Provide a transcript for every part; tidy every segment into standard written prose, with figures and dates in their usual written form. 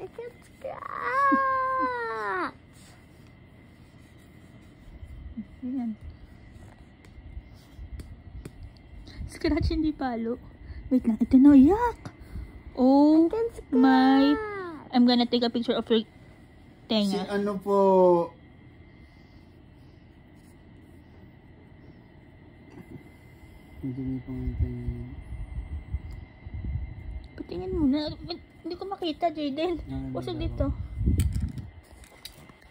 I can scratch. Ayan. Scratch, hindi palo. Wait lang, ito na, yak! Oh my... I'm gonna take a picture of your tenga. Si ano po? Madumi pa nga tenga. Patingin muna. Hindi ko makita, Jaden. Usog dito.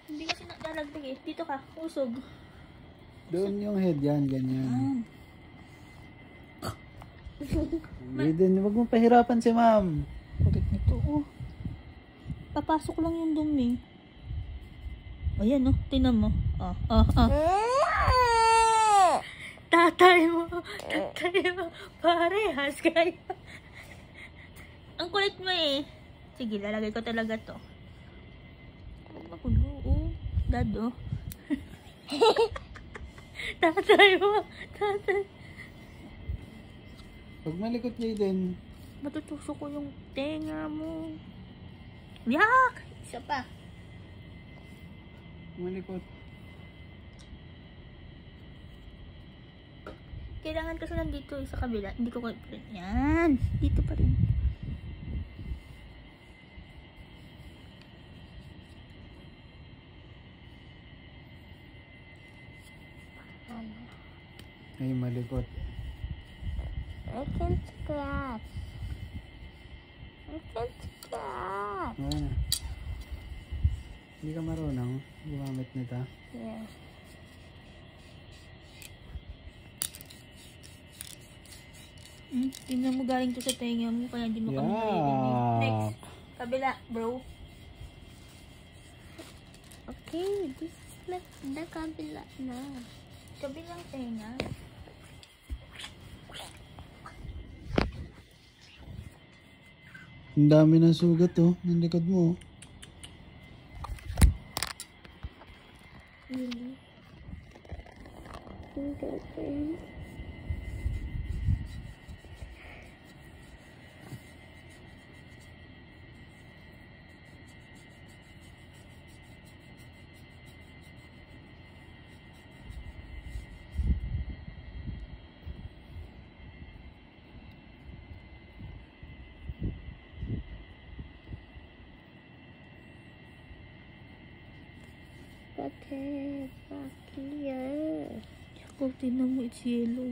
Hindi kasi nalalagdag eh. Dito ka, usog. Doon yung head yan, ganyan. Jaden, huwag mong pahirapan si ma'am. Ulit nito, oh. Papasok lang yung dumi. Ayan, oh. Tingnan mo. Tatay mo. Parehas kayo. Ang kulit mo eh. Sige, lalagay ko talaga to. Makulo, oh. Dad, oh. Tatay mo. Tatay. Pag malikot Jaden. Matutusok ko yung tenga mo. Yak! Isa pa. Malikot. Kailangan kasi nandito sa kabila. Hindi ko kaya pa rin. Yan. Dito pa rin. Ay, malikot. I can scratch. I can scratch. Ano? Hindi ka marunong gumamit nito? Yeah. Tingnan mo, galing to sa tenga mo, kaya hindi mo kami naririnig. Next. Kabila, bro. Okay, this is like the kabila na. Kabilang tenga. Ang dami ng sugat oh, ng likod mo. Really? Okay. Okay, back here. Ako, tingnan mo, it's yellow.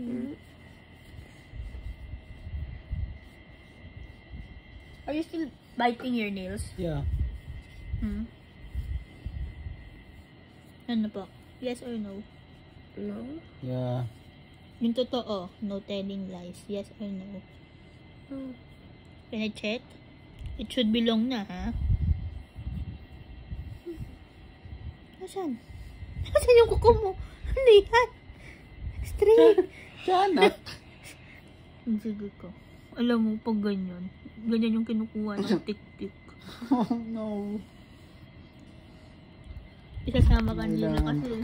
Are you still biting your nails? Yeah. Ano po? Yes or no? No? Yeah. Yung totoo, no telling lies. Yes or no? Can I check? It should be long na, ha? Nasaan? Nasaan yung kuko mo? Ano yan? Straight. Sana. Sige ko. Alam mo, pag ganyan, ganyan yung kinukuha ng tik-tik. Oh no. Isasama ka nila kasi